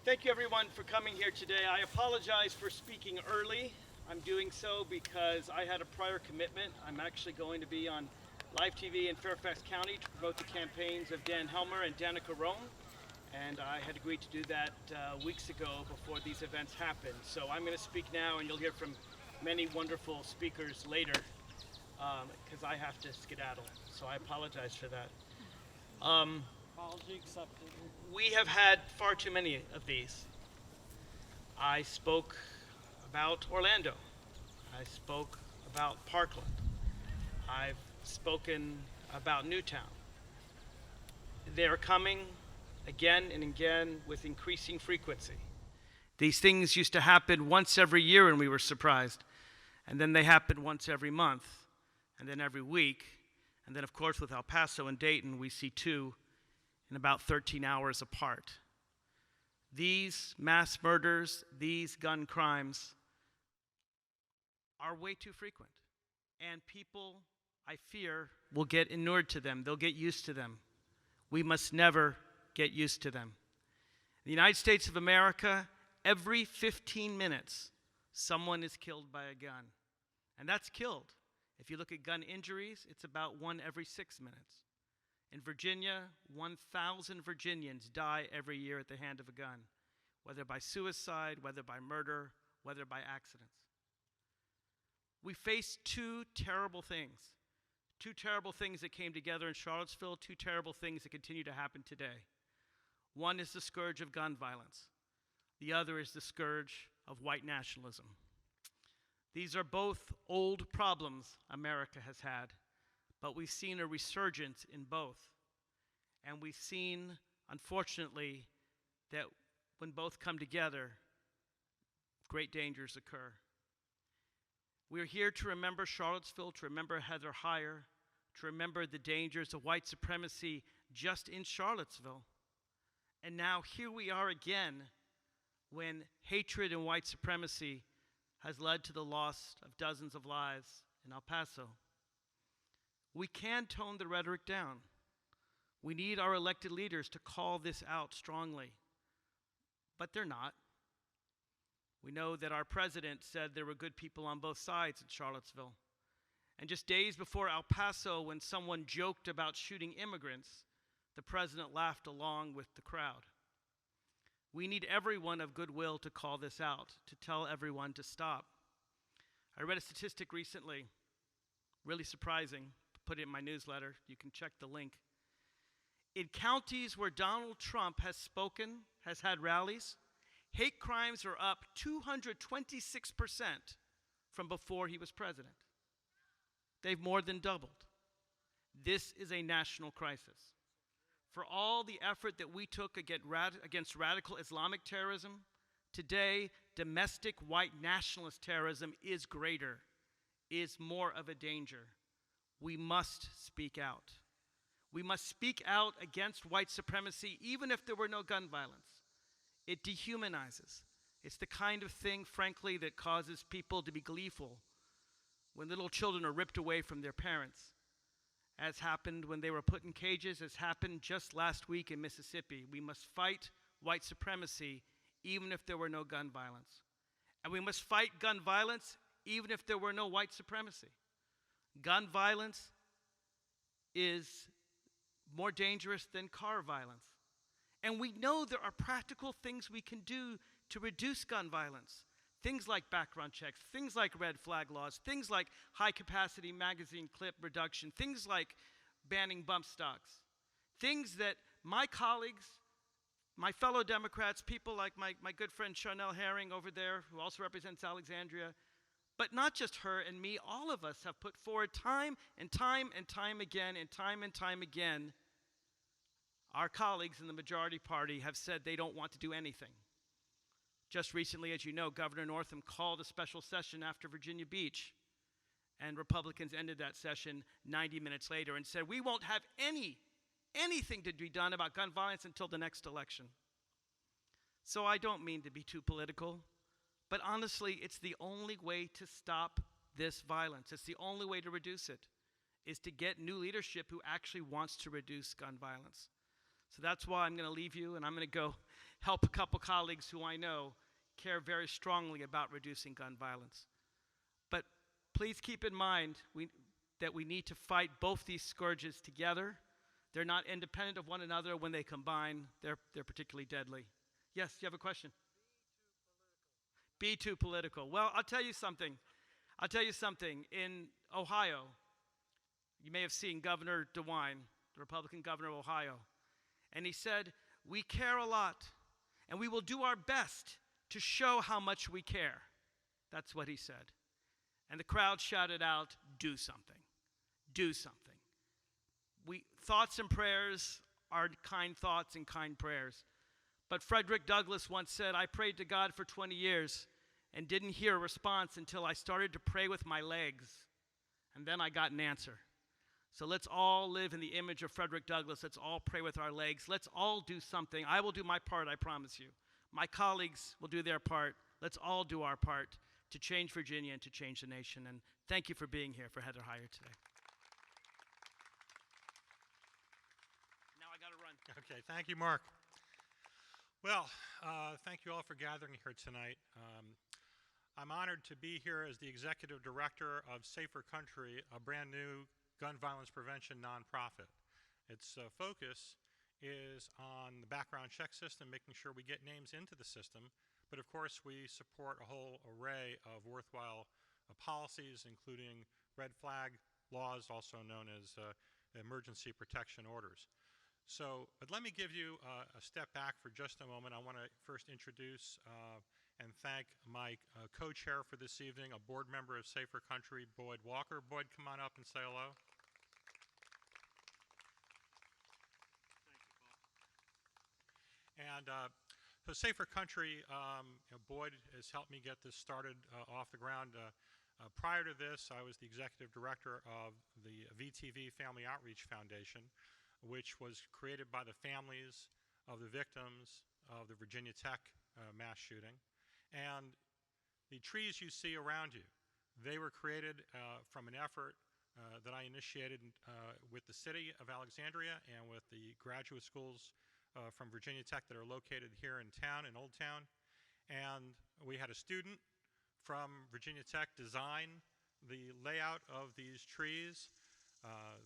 Thank you everyone for coming here today. I apologize for speaking early. I'm doing so because I had a prior commitment. I'm actually going to be on live TV in Fairfax County to promote the campaigns of Dan Helmer and Danica Roem. And I had agreed to do that weeks ago before these events happened. So I'm going to speak now, and you'll hear from many wonderful speakers later because I have to skedaddle. So I apologize for that. Apology accepted. We have had far too many of these. I spoke about Orlando. I spoke about Parkland. I've spoken about Newtown. They're coming again and again with increasing frequency. These things used to happen once every year and we were surprised. And then they happened once every month, and then every week. And then, of course, with El Paso and Dayton, we see two in about 13 hours apart. These mass murders, these gun crimes are way too frequent. And people, I fear, will get inured to them. They'll get used to them. We must never get used to them. In the United States of America, every 15 minutes, someone is killed by a gun. And that's killed. If you look at gun injuries, it's about 1 every 6 minutes. In Virginia, 1,000 Virginians die every year at the hand of a gun, whether by suicide, whether by murder, whether by accidents. We face two terrible things that came together in Charlottesville, two terrible things that continue to happen today. One is the scourge of gun violence. The other is the scourge of white nationalism. These are both old problems America has had, but we've seen a resurgence in both. And we've seen, unfortunately, that when both come together, great dangers occur. We're here to remember Charlottesville, to remember Heather Heyer, to remember the dangers of white supremacy just in Charlottesville. And now here we are again when hatred and white supremacy has led to the loss of dozens of lives in El Paso. We can tone the rhetoric down. We need our elected leaders to call this out strongly, but they're not. We know that our president said there were good people on both sides in Charlottesville. And just days before El Paso, when someone joked about shooting immigrants, the president laughed along with the crowd. We need everyone of goodwill to call this out, to tell everyone to stop. I read a statistic recently, really surprising, put it in my newsletter. You can check the link. In counties where Donald Trump has spoken, has had rallies, hate crimes are up 226% from before he was president. They've more than doubled. This is a national crisis. For all the effort that we took against radical Islamic terrorism, today domestic white nationalist terrorism is greater, is more of a danger. We must speak out. We must speak out against white supremacy even if there were no gun violence. It dehumanizes. It's the kind of thing, frankly, that causes people to be gleeful when little children are ripped away from their parents, as happened when they were put in cages, as happened just last week in Mississippi. We must fight white supremacy even if there were no gun violence. And we must fight gun violence even if there were no white supremacy. Gun violence is more dangerous than car violence. And we know there are practical things we can do to reduce gun violence. Things like background checks, things like red flag laws, things like high-capacity magazine clip reduction, things like banning bump stocks. Things that my colleagues, my fellow Democrats, people like my good friend Charnel Herring over there, who also represents Alexandria, but not just her and me, all of us have put forward time and time and time again and time again. Our colleagues in the majority party have said they don't want to do anything. Just recently, as you know, Governor Northam called a special session after Virginia Beach, and Republicans ended that session 90 minutes later and said, we won't have anything to be done about gun violence until the next election. So I don't mean to be too political, but honestly, it's the only way to stop this violence. It's the only way to reduce it, is to get new leadership who actually wants to reduce gun violence. So that's why I'm going to leave you, and I'm going to go help a couple colleagues who I know care very strongly about reducing gun violence. But please keep in mind that we need to fight both these scourges together. They're not independent of one another. When they combine, they're particularly deadly. Yes, you have a question? Be too political. Well, I'll tell you something. In Ohio, you may have seen Governor DeWine, the Republican governor of Ohio, and he said, "We care a lot, and we will do our best to show how much we care." That's what he said. And the crowd shouted out, "Do something. Do something." Thoughts and prayers are kind thoughts and kind prayers. But Frederick Douglass once said, "I prayed to God for 20 years and didn't hear a response until I started to pray with my legs. And then I got an answer." So let's all live in the image of Frederick Douglass. Let's all pray with our legs. Let's all do something. I will do my part, I promise you. My colleagues will do their part. Let's all do our part to change Virginia and to change the nation. And thank you for being here for Heather Heyer today. Now I got to run. Okay, thank you, Mark. Well, thank you all for gathering here tonight. I'm honored to be here as the executive director of Safer Country, a brand new gun violence prevention nonprofit. Its focus is on the background check system, making sure we get names into the system. But of course, we support a whole array of worthwhile policies, including red flag laws, also known as emergency protection orders. But let me give you a step back for just a moment. I want to first introduce and thank my co-chair for this evening, a board member of Safer Country, Boyd Walker. Boyd, come on up and say hello. Thank you, Paul. And so Safer Country, Boyd has helped me get this started off the ground. Prior to this, I was the executive director of the VTV Family Outreach Foundation, which was created by the families of the victims of the Virginia Tech mass shooting. And the trees you see around you, they were created from an effort that I initiated with the city of Alexandria and with the graduate schools from Virginia Tech that are located here in town, in Old Town. And we had a student from Virginia Tech design the layout of these trees.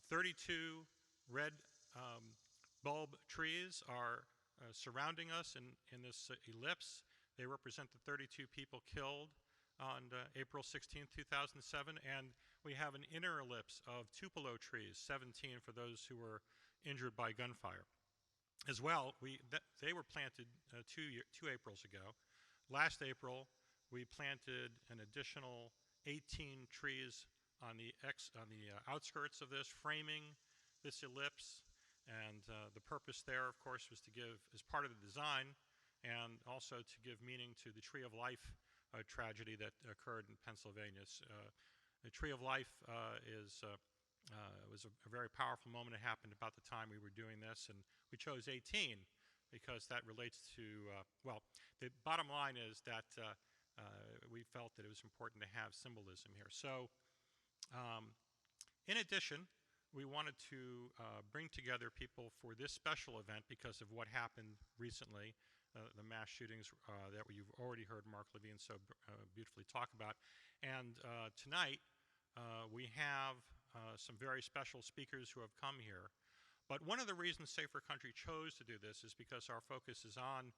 32 red bulb trees are surrounding us in this ellipse. They represent the 32 people killed on April 16, 2007, and we have an inner ellipse of Tupelo trees, 17 for those who were injured by gunfire. As well, they were planted 2 Aprils ago. Last April, we planted an additional 18 trees on the outskirts of this, framing this ellipse. And the purpose there, of course, was to give, as part of the design, and also to give meaning to the Tree of Life tragedy that occurred in Pennsylvania. The Tree of Life was a very powerful moment. It happened about the time we were doing this, and we chose 18 because that relates to, well, the bottom line is that we felt that it was important to have symbolism here. So, in addition, we wanted to bring together people for this special event because of what happened recently, the mass shootings that you've already heard Mark Levine so beautifully talk about. And tonight, we have some very special speakers who have come here. But one of the reasons Safer Country chose to do this is because our focus is on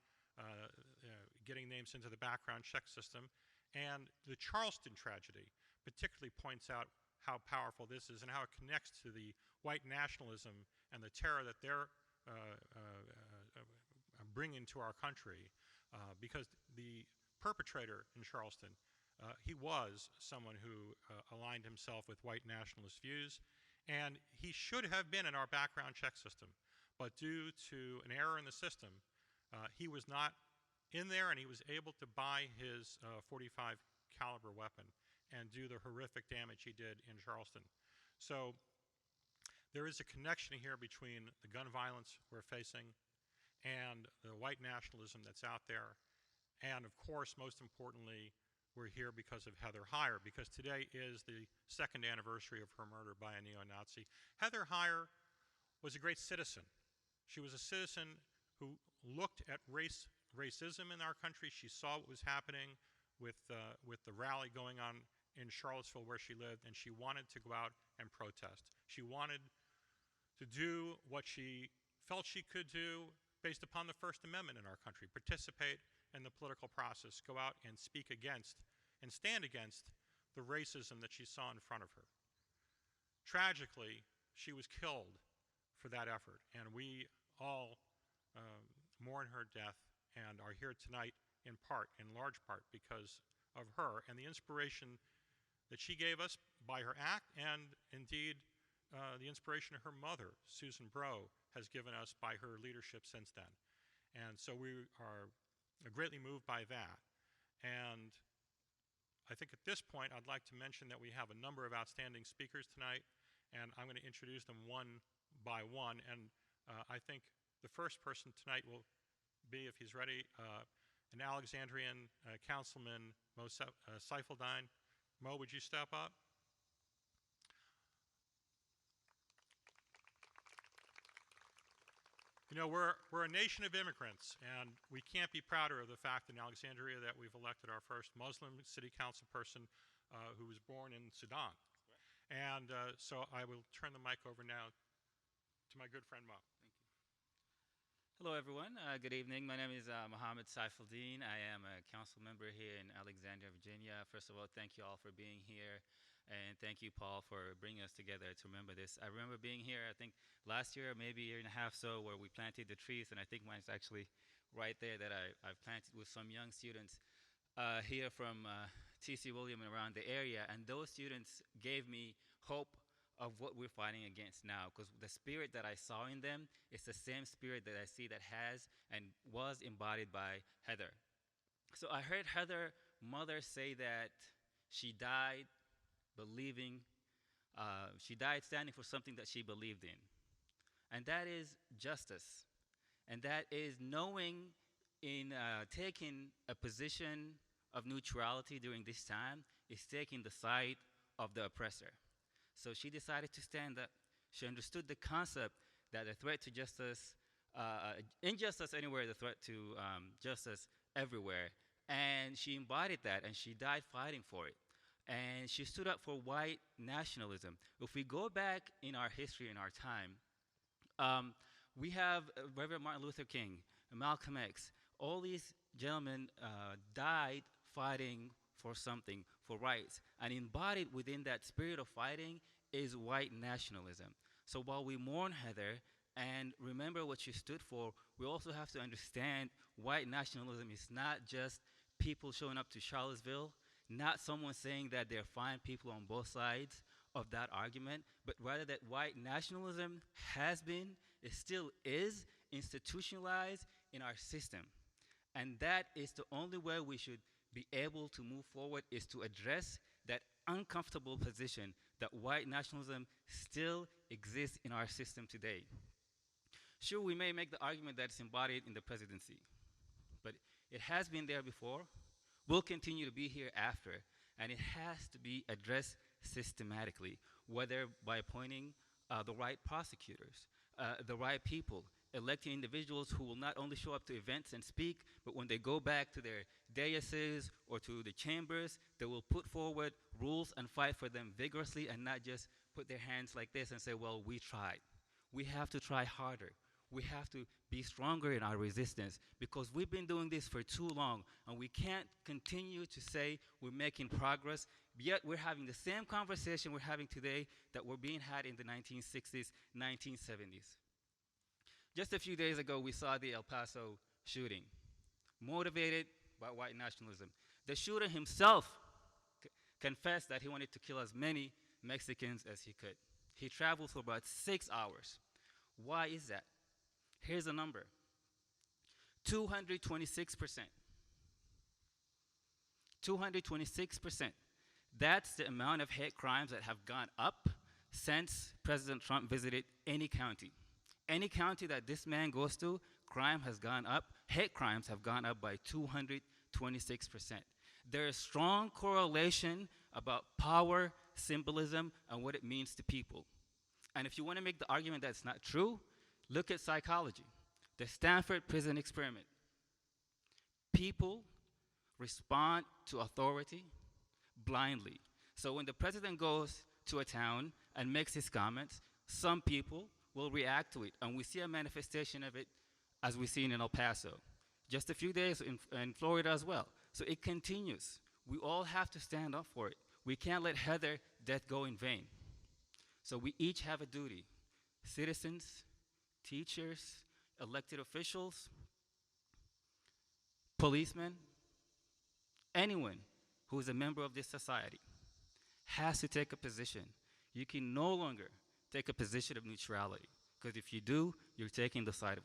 getting names into the background check system. And the Charleston tragedy particularly points out how powerful this is and how it connects to the white nationalism and the terror that they're bringing to our country. Because the perpetrator in Charleston, he was someone who aligned himself with white nationalist views, and he should have been in our background check system. But due to an error in the system, he was not in there, and he was able to buy his .45 caliber weapon and do the horrific damage he did in Charleston. So there is a connection here between the gun violence we're facing and the white nationalism that's out there. And of course, most importantly, we're here because of Heather Heyer, because today is the 2nd anniversary of her murder by a neo-Nazi. Heather Heyer was a great citizen. She was a citizen who looked at race racism in our country. She saw what was happening with the rally going on in Charlottesville where she lived, and she wanted to go out and protest. She wanted to do what she felt she could do based upon the First Amendment in our country, participate in the political process, go out and speak against and stand against the racism that she saw in front of her. Tragically, she was killed for that effort, and we all mourn her death and are here tonight in part, in large part, because of her and the inspiration that she gave us by her act, and indeed the inspiration her mother, Susan Bro, has given us by her leadership since then. And so we are greatly moved by that. And I think at this point I'd like to mention that we have a number of outstanding speakers tonight, and I'm going to introduce them one by one. And I think the first person tonight will be, if he's ready, an Alexandrian Councilman, Mo Seifeldine. Mo, would you step up? You know, we're a nation of immigrants, and we can't be prouder of the fact in Alexandria that we've elected our first Muslim city council person who was born in Sudan. And so I will turn the mic over now to my good friend Mo. Thank you. Hello, everyone. Good evening. My name is Mohammed Saifuddin. I am a council member here in Alexandria, Virginia. First of all, thank you all for being here. And thank you, Paul, for bringing us together to remember this. I remember being here, I think, last year, maybe a year and a half so, where we planted the trees. And I think mine's actually right there that I've planted with some young students here from T.C. William and around the area. And those students gave me hope of what we're fighting against now, because the spirit that I saw in them is the same spirit that I see that has and was embodied by Heather. So I heard Heather's mother say that she died believing, she died standing for something that she believed in. And that is justice. And that is knowing in taking a position of neutrality during this time is taking the side of the oppressor. So she decided to stand up. She understood the concept that the threat to justice, injustice anywhere is a threat to justice everywhere. And she embodied that, and she died fighting for it. And she stood up for white nationalism. If we go back in our history, in our time, we have Reverend Martin Luther King, Malcolm X. All these gentlemen died fighting for something, for rights. And embodied within that spirit of fighting is white nationalism. So while we mourn Heather and remember what she stood for, we also have to understand white nationalism is not just people showing up to Charlottesville, not someone saying that they're fine people on both sides of that argument, but rather that white nationalism has been, it still is, institutionalized in our system. And that is the only way we should be able to move forward, is to address that uncomfortable position that white nationalism still exists in our system today. Sure, we may make the argument that it's embodied in the presidency, but it has been there before, will continue to be here after, and it has to be addressed systematically, whether by appointing the right prosecutors, the right people, electing individuals who will not only show up to events and speak, but when they go back to their dioceses or to the chambers, they will put forward rules and fight for them vigorously and not just put their hands like this and say, well, we tried. We have to try harder. We have to be stronger in our resistance, because we've been doing this for too long, and we can't continue to say we're making progress, yet we're having the same conversation we're having today that were being had in the 1960s, 1970s. Just a few days ago, we saw the El Paso shooting, motivated by white nationalism. The shooter himself confessed that he wanted to kill as many Mexicans as he could. He traveled for about 6 hours. Why is that? Here's a number: 226%. 226%. That's the amount of hate crimes that have gone up since President Trump visited any county. Any county that this man goes to, crime has gone up, hate crimes have gone up by 226%. There is strong correlation about power, symbolism, and what it means to people. And if you want to make the argument that it's not true, look at psychology. The Stanford Prison Experiment. People respond to authority blindly. So when the president goes to a town and makes his comments, some people will react to it. And we see a manifestation of it as we've seen in El Paso. Just a few days in Florida as well. So it continues. We all have to stand up for it. We can't let Heather death go in vain. So we each have a duty. Citizens, teachers, elected officials, policemen, anyone who is a member of this society has to take a position. You can no longer take a position of neutrality, because if you do, you're taking the side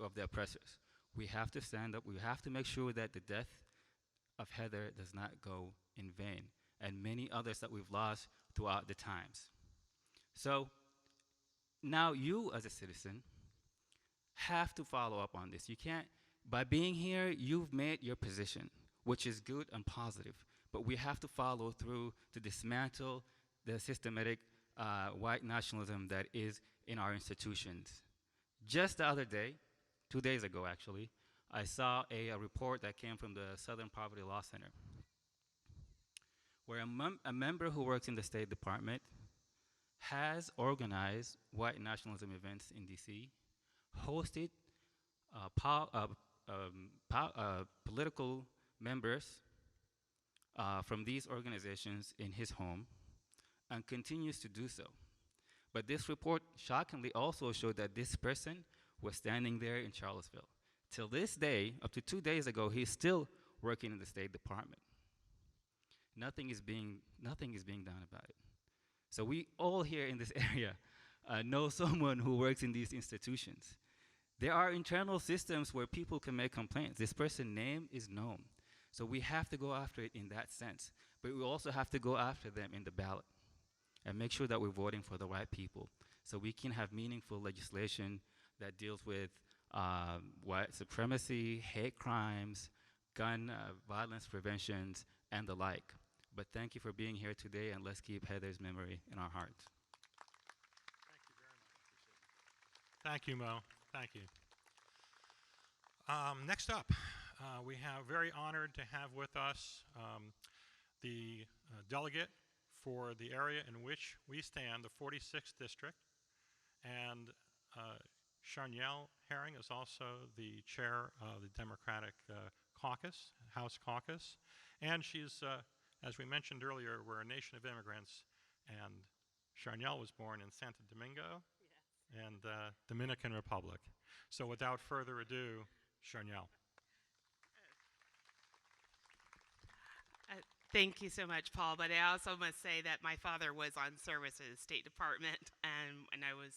of the oppressors. We have to stand up. We have to make sure that the death of Heather does not go in vain, and many others that we've lost throughout the times. So now you, as a citizen, have to follow up on this. You can't, by being here, you've made your position, which is good and positive, but we have to follow through to dismantle the systematic white nationalism that is in our institutions. Just the other day, 2 days ago actually, I saw a report that came from the Southern Poverty Law Center, where a member who works in the State Department has organized white nationalism events in DC, hosted political members from these organizations in his home, and continues to do so. But this report shockingly also showed that this person was standing there in Charlottesville. Till this day, up to 2 days ago, he's still working in the State Department. Nothing is being done about it. So we all here in this area know someone who works in these institutions. There are internal systems where people can make complaints. This person's name is known. So we have to go after it in that sense. But we also have to go after them in the ballot and make sure that we're voting for the right people, so we can have meaningful legislation that deals with white supremacy, hate crimes, gun violence preventions, and the like. But thank you for being here today, and let's keep Heather's memory in our hearts. Thank you, Mo. Thank you. Next up, we have very honored to have with us the delegate for the area in which we stand, the 46th district, and Charnielle Herring is also the chair of the Democratic Caucus, House Caucus, and she's, as we mentioned earlier, we're a nation of immigrants, and Charnielle was born in Santo Domingo, yes, and Dominican Republic. So without further ado, Charnielle. Thank you so much, Paul. But I also must say that my father was on service at the State Department, and I was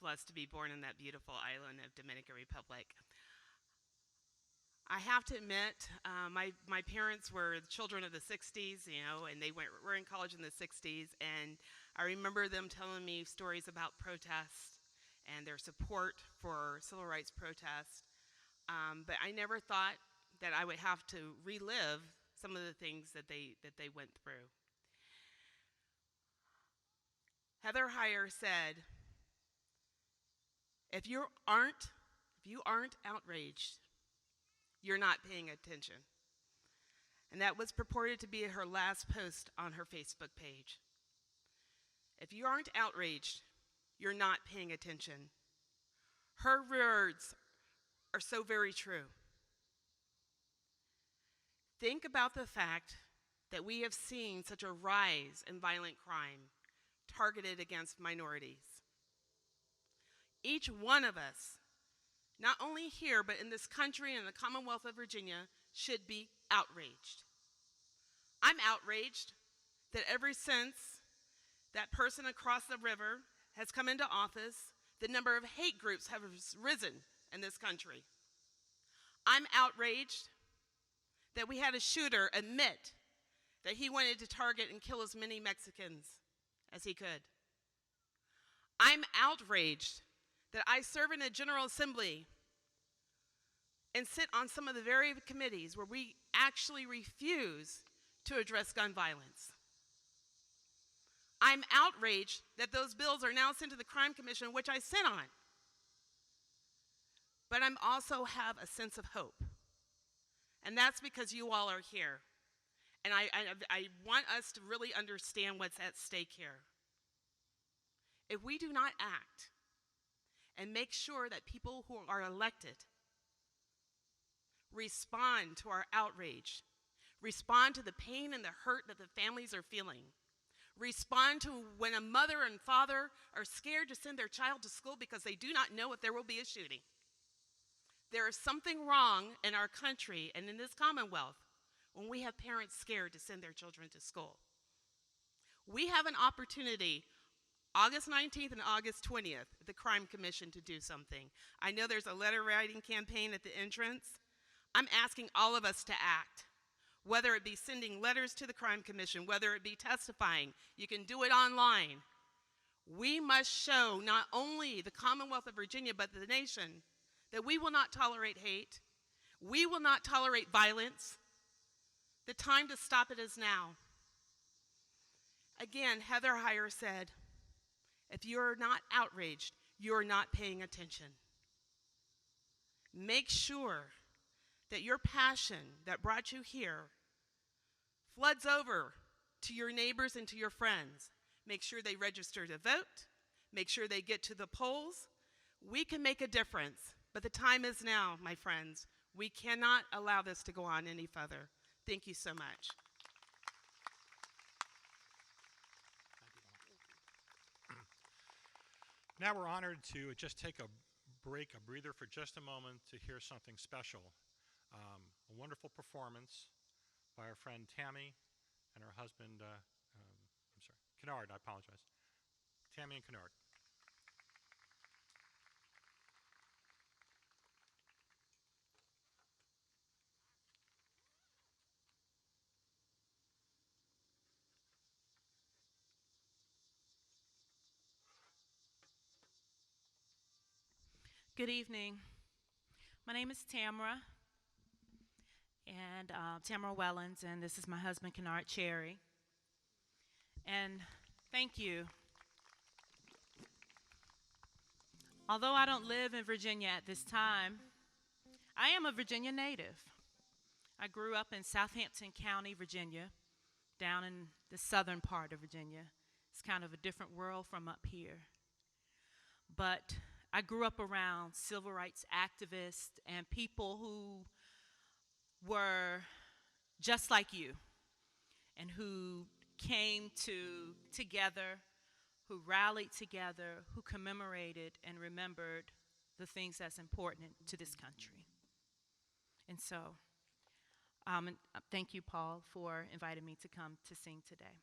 blessed to be born in that beautiful island of Dominican Republic. I have to admit, my parents were children of the 60s, and they were in college in the 60s, and I remember them telling me stories about protests and their support for civil rights protests, but I never thought that I would have to relive some of the things that they went through. Heather Heyer said, if you aren't outraged, you're not paying attention. And that was purported to be her last post on her Facebook page. If you aren't outraged, you're not paying attention. Her words are so very true. Think about the fact that we have seen such a rise in violent crime targeted against minorities. Each one of us, not only here, but in this country and the Commonwealth of Virginia, should be outraged. I'm outraged that ever since that person across the river has come into office, the number of hate groups have risen in this country. I'm outraged that we had a shooter admit that he wanted to target and kill as many Mexicans as he could. I'm outraged that I serve in a General Assembly and sit on some of the very committees where we actually refuse to address gun violence. I'm outraged that those bills are now sent to the Crime Commission, which I sit on. But I also have a sense of hope. And that's because you all are here. And I want us to really understand what's at stake here. If we do not act and make sure that people who are elected respond to our outrage, respond to the pain and the hurt that the families are feeling, respond to when a mother and father are scared to send their child to school because they do not know if there will be a shooting. There is something wrong in our country and in this Commonwealth when we have parents scared to send their children to school. We have an opportunity August 19th and August 20th at the Crime Commission to do something. I know there's a letter writing campaign at the entrance. I'm asking all of us to act, whether it be sending letters to the Crime Commission, whether it be testifying. You can do it online. We must show not only the Commonwealth of Virginia, but the nation that we will not tolerate hate. We will not tolerate violence. The time to stop it is now. Again, Heather Heyer said, if you're not outraged, you're not paying attention. Make sure that your passion that brought you here floods over to your neighbors and to your friends. Make sure they register to vote. Make sure they get to the polls. We can make a difference, but the time is now, my friends. We cannot allow this to go on any further. Thank you so much. Now we're honored to just take a break, a breather for just a moment to hear something special. A wonderful performance by our friend Tammy and her husband, Kennard, I apologize. Tammy and Kennard. Good evening. My name is Tamara, and Tamara Wellens, and this is my husband, Kennard Cherry. And thank you. Although I don't live in Virginia at this time, I am a Virginia native. I grew up in Southampton County, Virginia, down in the southern part of Virginia. It's kind of a different world from up here. But I grew up around civil rights activists and people who were just like you and who came together, who rallied together, who commemorated and remembered the things that's important to this country. And so, thank you, Paul, for inviting me to come to sing today.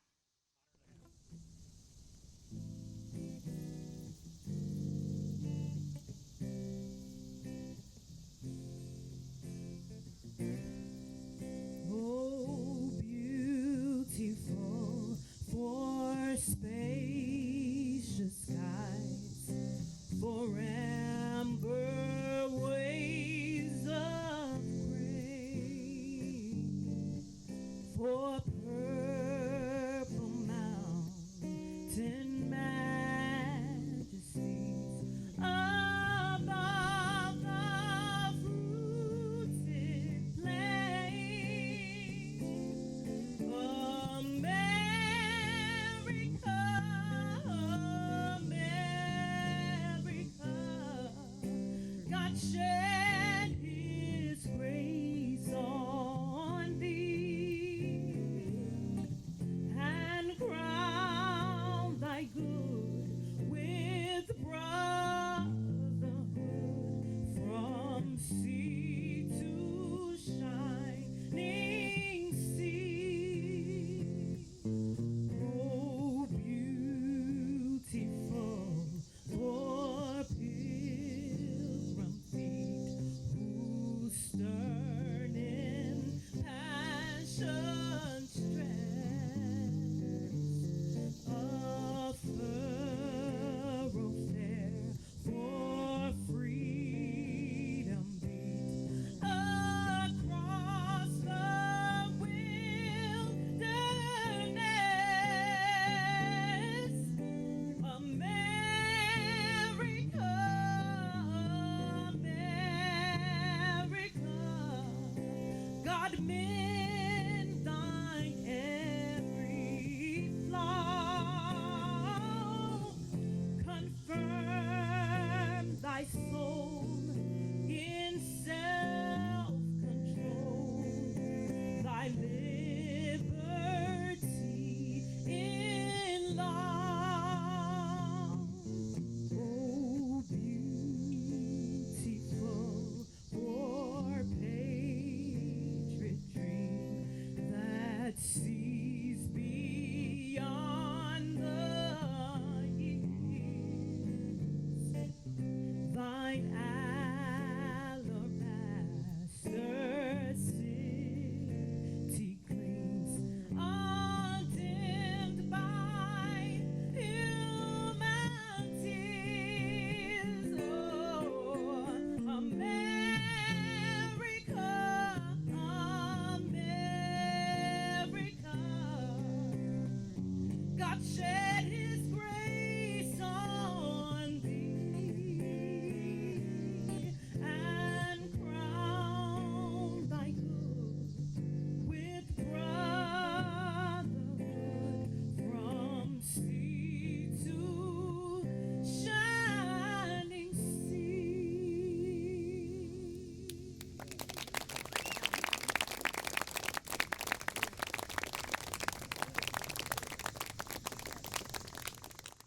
For spacious skies, for amber waves of grain, for purple mountain majesties above the fruited plain. God shed his grace on thee and crowned thy mend thine every flaw, confirm thy soul in self-control, thy liberty in law. Oh, beautiful for patriotry that sees beyond the years. Thine alabaster city gleams, undimmed by human tears. Oh, America, America, God shed his grace on thee and crowned thy good with brotherhood from sea to shining sea.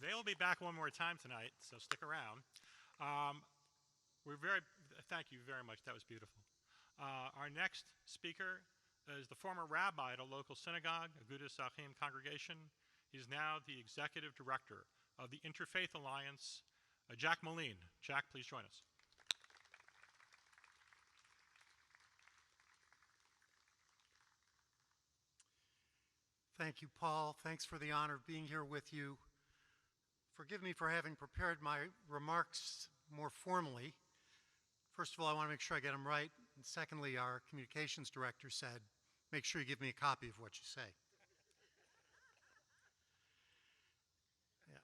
They'll be back one more time tonight, so stick around. Thank you very much. That was beautiful. Our next speaker is the former rabbi at a local synagogue, Agudas Achim congregation. He's now the executive director of the Interfaith Alliance, Jack Moline. Jack, please join us. Thank you, Paul. Thanks for the honor of being here with you. Forgive me for having prepared my remarks more formally. First of all, I want to make sure I get them right. And secondly, our communications director said, make sure you give me a copy of what you say. Yeah.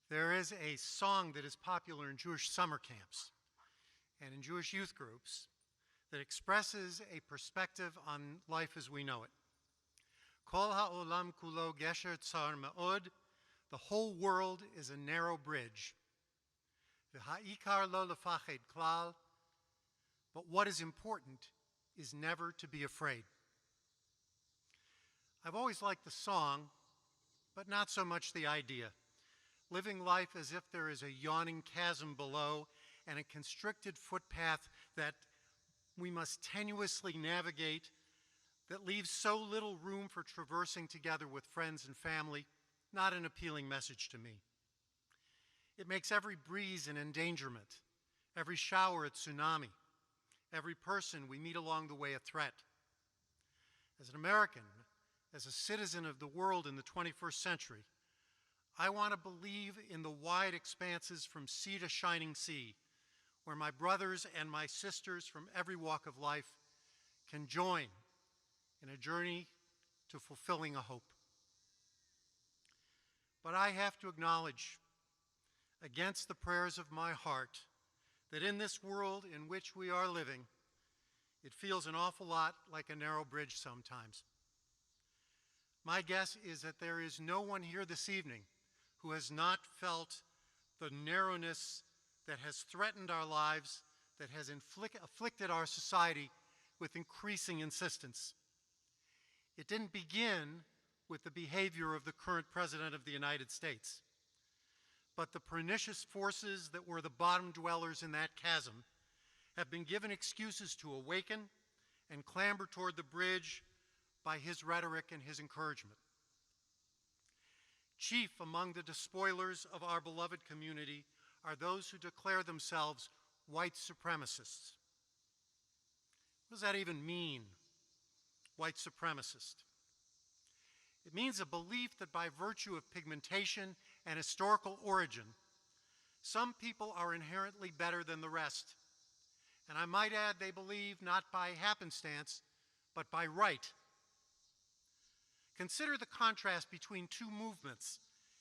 There is a song that is popular in Jewish summer camps and in Jewish youth groups that expresses a perspective on life as we know it. Kol ha'olam kulo gesher tsar me'od. The whole world is a narrow bridge. V'ha'ikar lo lefached klal. But what is important is never to be afraid. I've always liked the song, but not so much the idea. Living life as if there is a yawning chasm below and a constricted footpath that we must tenuously navigate, that leaves so little room for traversing together with friends and family, not an appealing message to me. It makes every breeze an endangerment, every shower a tsunami, every person we meet along the way a threat. As an American, as a citizen of the world in the 21st century, I want to believe in the wide expanses from sea to shining sea, where my brothers and my sisters from every walk of life can join in a journey to fulfilling a hope. But I have to acknowledge, against the prayers of my heart, that in this world in which we are living, it feels an awful lot like a narrow bridge sometimes. My guess is that there is no one here this evening who has not felt the narrowness that has threatened our lives, that has afflicted our society with increasing insistence. It didn't begin with the behavior of the current President of the United States, but the pernicious forces that were the bottom dwellers in that chasm have been given excuses to awaken and clamber toward the bridge by his rhetoric and his encouragement. Chief among the despoilers of our beloved community are those who declare themselves white supremacists. What does that even mean, white supremacist? It means a belief that by virtue of pigmentation and historical origin, some people are inherently better than the rest. And I might add, they believe not by happenstance, but by right. Consider the contrast between two movements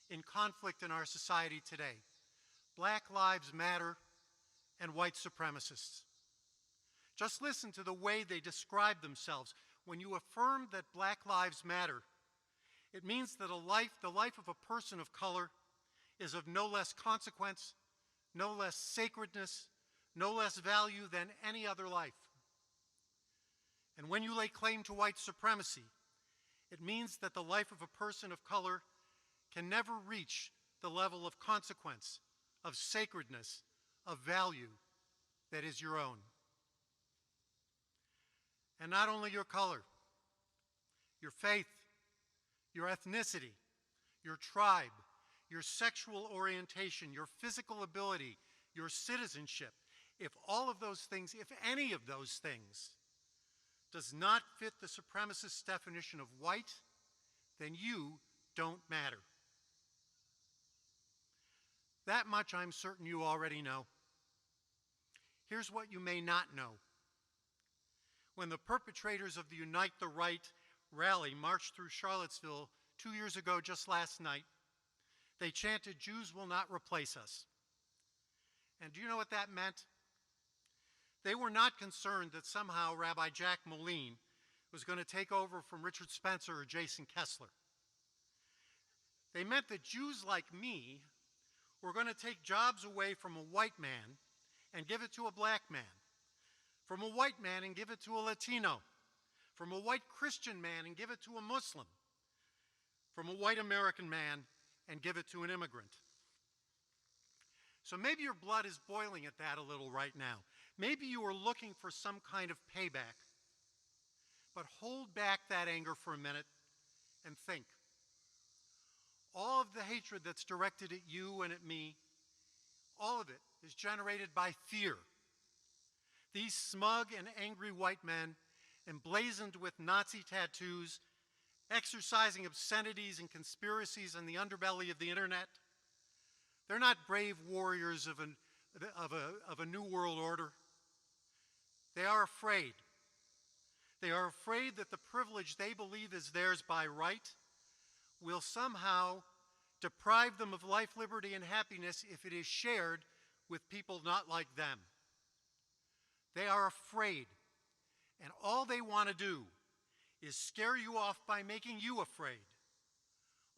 in conflict in our society today: Black Lives Matter and white supremacists. Just listen to the way they describe themselves. When you affirm that Black lives matter, it means that the life of a person of color is of no less consequence, no less sacredness, no less value than any other life. And when you lay claim to white supremacy, it means that the life of a person of color can never reach the level of consequence, of sacredness, of value that is your own. And not only your color, your faith, your ethnicity, your tribe, your sexual orientation, your physical ability, your citizenship. If all of those things, if any of those things, does not fit the supremacist definition of white, then you don't matter. That much I'm certain you already know. Here's what you may not know. When the perpetrators of the Unite the Right rally marched through Charlottesville 2 years ago, just last night, they chanted, "Jews will not replace us." And do you know what that meant? They were not concerned that somehow Rabbi Jack Moline was going to take over from Richard Spencer or Jason Kessler. They meant that Jews like me were going to take jobs away from a white man and give it to a black man, from a white man and give it to a Latino, from a white Christian man and give it to a Muslim, from a white American man and give it to an immigrant. So maybe your blood is boiling at that a little right now. Maybe you are looking for some kind of payback. But hold back that anger for a minute and think. All of the hatred that's directed at you and at me, all of it is generated by fear. These smug and angry white men, emblazoned with Nazi tattoos, exercising obscenities and conspiracies in the underbelly of the internet, they're not brave warriors of a new world order. They are afraid. They are afraid that the privilege they believe is theirs by right will somehow deprive them of life, liberty, and happiness if it is shared with people not like them. They are afraid, and all they want to do is scare you off by making you afraid.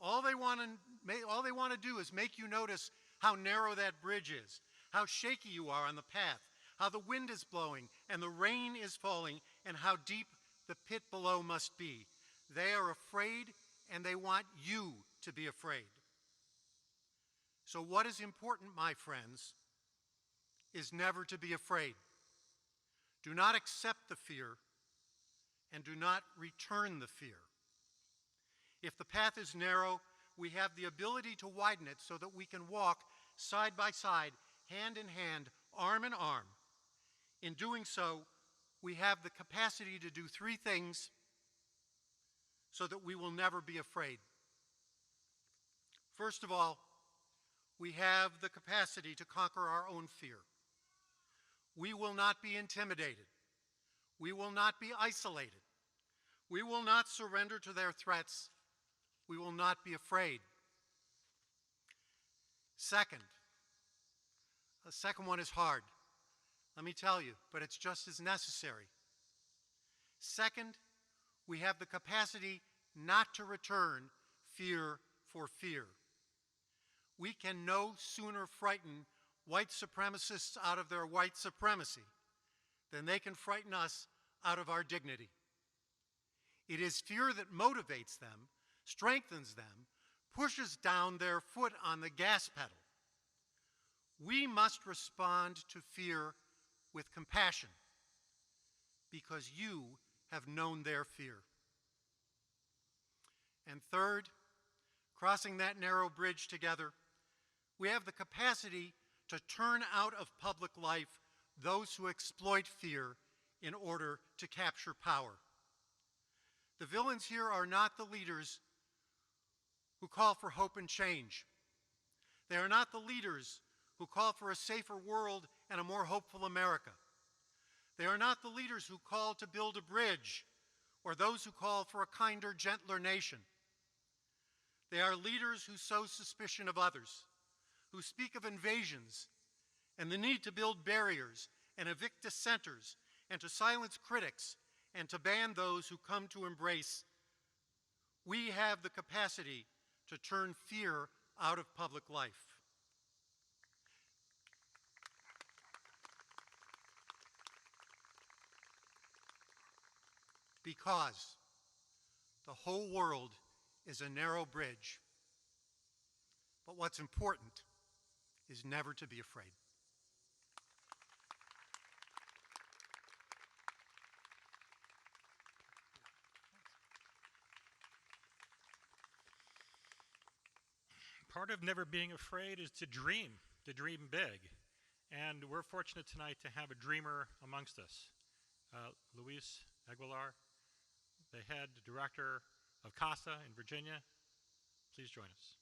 All they want to do is make you notice how narrow that bridge is, how shaky you are on the path, how the wind is blowing and the rain is falling, and how deep the pit below must be. They are afraid, and they want you to be afraid. So what is important, my friends, is never to be afraid. Do not accept the fear, and do not return the fear. If the path is narrow, we have the ability to widen it so that we can walk side by side, hand in hand, arm in arm. In doing so, we have the capacity to do three things so that we will never be afraid. First of all, we have the capacity to conquer our own fear. We will not be intimidated. We will not be isolated. We will not surrender to their threats. We will not be afraid. Second, the second one is hard, let me tell you, but it's just as necessary. Second, we have the capacity not to return fear for fear. We can no sooner frighten white supremacists out of their white supremacy than they can frighten us out of our dignity. It is fear that motivates them, strengthens them, pushes down their foot on the gas pedal. We must respond to fear with compassion because you have known their fear. And third, crossing that narrow bridge together, we have the capacity to turn out of public life those who exploit fear in order to capture power. The villains here are not the leaders who call for hope and change. They are not the leaders who call for a safer world and a more hopeful America. They are not the leaders who call to build a bridge or those who call for a kinder, gentler nation. They are leaders who sow suspicion of others, who speak of invasions and the need to build barriers and evict dissenters and to silence critics and to ban those who come to embrace, we have the capacity to turn fear out of public life. Because the whole world is a narrow bridge. But what's important is never to be afraid. Part of never being afraid is to dream big. And we're fortunate tonight to have a dreamer amongst us. Luis Aguilar, the head director of CASA in Virginia. Please join us.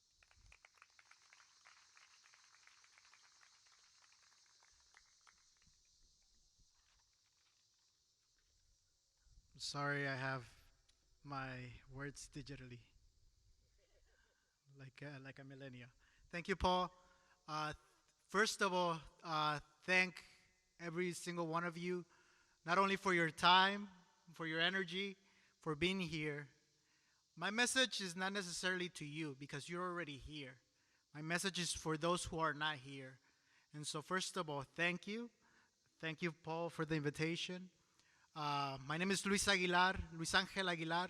Sorry, I have my words digitally, like a millennial. Thank you, Paul. First of all, thank every single one of you, not only for your time, for your energy, for being here. My message is not necessarily to you because you're already here. My message is for those who are not here. And so first of all, thank you. Thank you, Paul, for the invitation. My name is Luis Angel Aguilar.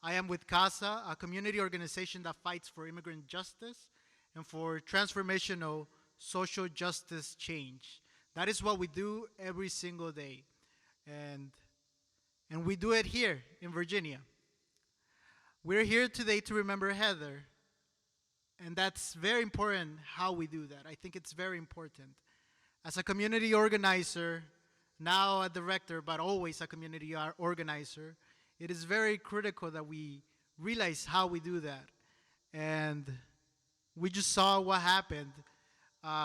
I am with CASA, a community organization that fights for immigrant justice and for transformational social justice change. That is what we do every single day. And we do it here in Virginia. We're here today to remember Heather. And that's very important how we do that. I think it's very important. As a community organizer, now a director, but always a community organizer, it is very critical that we realize how we do that. And we just saw what happened.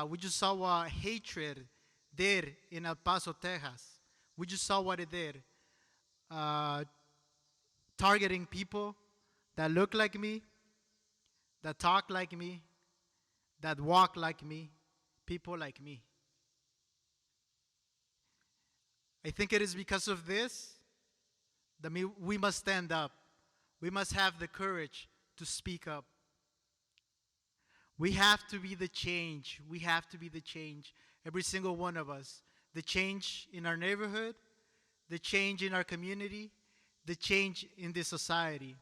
We just saw what hatred did in El Paso, Texas. We just saw what it did. Targeting people that look like me, that talk like me, that walk like me, people like me. I think it is because of this that we must stand up. We must have the courage to speak up. We have to be the change. We have to be the change, every single one of us. The change in our neighborhood, the change in our community, the change in this society.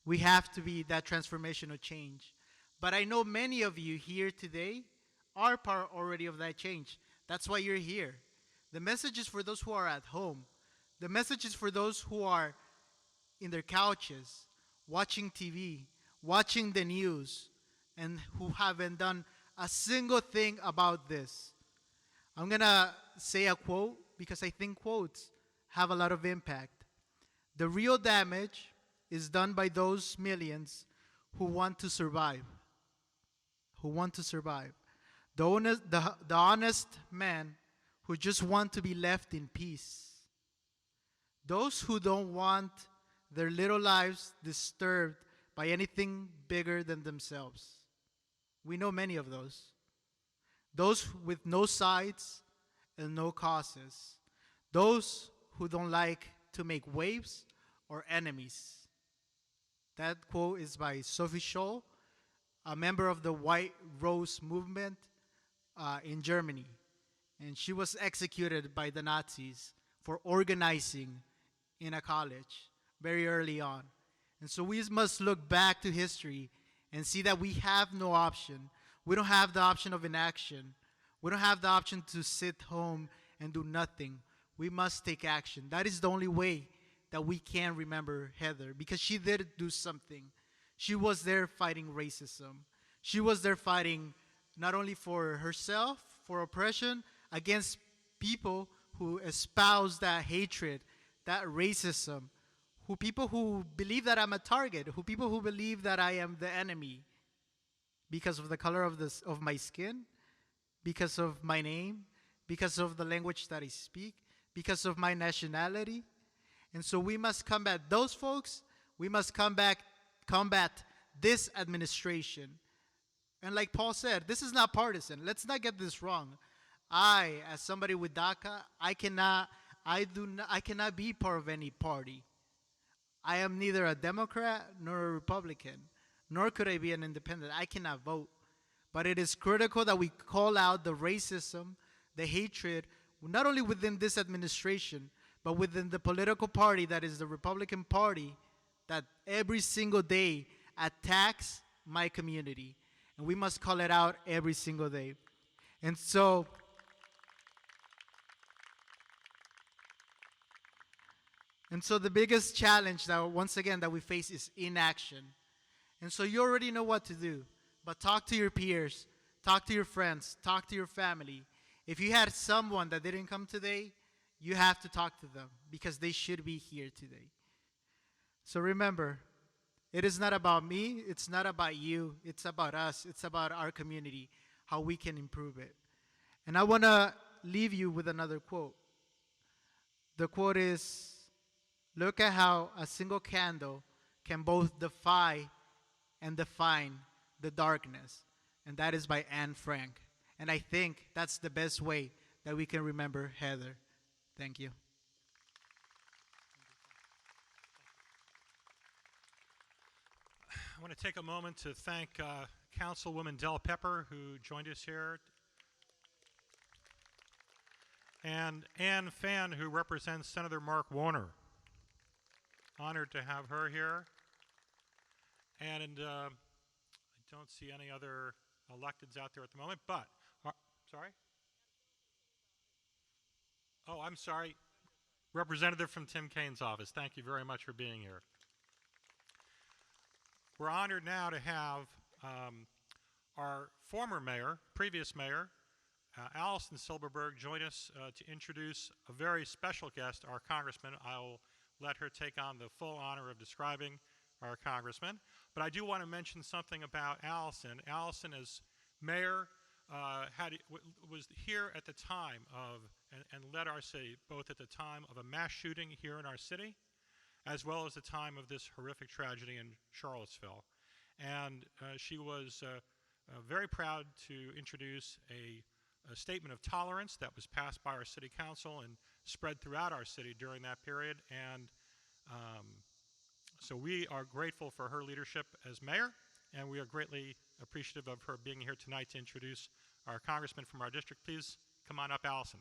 We have to be that transformational change. But I know many of you here today are part already of that change. That's why you're here. The message is for those who are at home. The message is for those who are in their couches, watching TV, watching the news, and who haven't done a single thing about this. I'm going to say a quote because I think quotes have a lot of impact. The real damage is done by those millions who want to survive. Who want to survive. The honest men who just want to be left in peace. Those who don't want their little lives disturbed by anything bigger than themselves. We know many of those. Those with no sides and no causes. Those who don't like to make waves or enemies. That quote is by Sophie Scholl, a member of the White Rose movement in Germany. And she was executed by the Nazis for organizing in a college very early on. And so we must look back to history and see that we have no option. We don't have the option of inaction. We don't have the option to sit home and do nothing. We must take action. That is the only way that we can remember Heather, because she did do something. She was there fighting racism. She was there fighting not only for herself, for oppression, against people who espouse that hatred, that racism, people who believe that I'm a target, people who believe that I am the enemy because of the color of my skin, because of my name, because of the language that I speak, because of my nationality. And so we must combat those folks. We must combat this administration. And like Paul said, this is not partisan. Let's not get this wrong. I, as somebody with DACA, I cannot be part of any party. I am neither a Democrat nor a Republican, nor could I be an independent. I cannot vote. But it is critical that we call out the racism, the hatred, not only within this administration, but within the political party that is the Republican Party, that every single day attacks my community. And we must call it out every single day. And so, the biggest challenge that once again that we face is inaction. And so you already know what to do. But talk to your peers, talk to your friends, talk to your family. If you had someone that didn't come today, you have to talk to them because they should be here today. So remember, it is not about me, it's not about you, it's about us, it's about our community, how we can improve it. And I want to leave you with another quote. The quote is, look at how a single candle can both defy and define the darkness. And that is by Anne Frank. And I think that's the best way that we can remember Heather. Thank you. I want to take a moment to thank Councilwoman Del Pepper, who joined us here, and Ann Fan, who represents Senator Mark Warner. Honored to have her here. And I don't see any other electeds out there at the moment, but, sorry? Oh, I'm sorry. Representative from Tim Kaine's office, thank you very much for being here. We're honored now to have our former mayor, previous mayor, Allison Silberberg, join us to introduce a very special guest, our congressman. I'll let her take on the full honor of describing our congressman. But I do want to mention something about Allison. Allison, as mayor, was here at the time of, and led our city, both at the time of a mass shooting here in our city, as well as the time of this horrific tragedy in Charlottesville. And she was very proud to introduce a statement of tolerance that was passed by our city council and spread throughout our city during that period. And so we are grateful for her leadership as mayor, and we are greatly appreciative of her being here tonight to introduce our congressman from our district. Please come on up, Allison.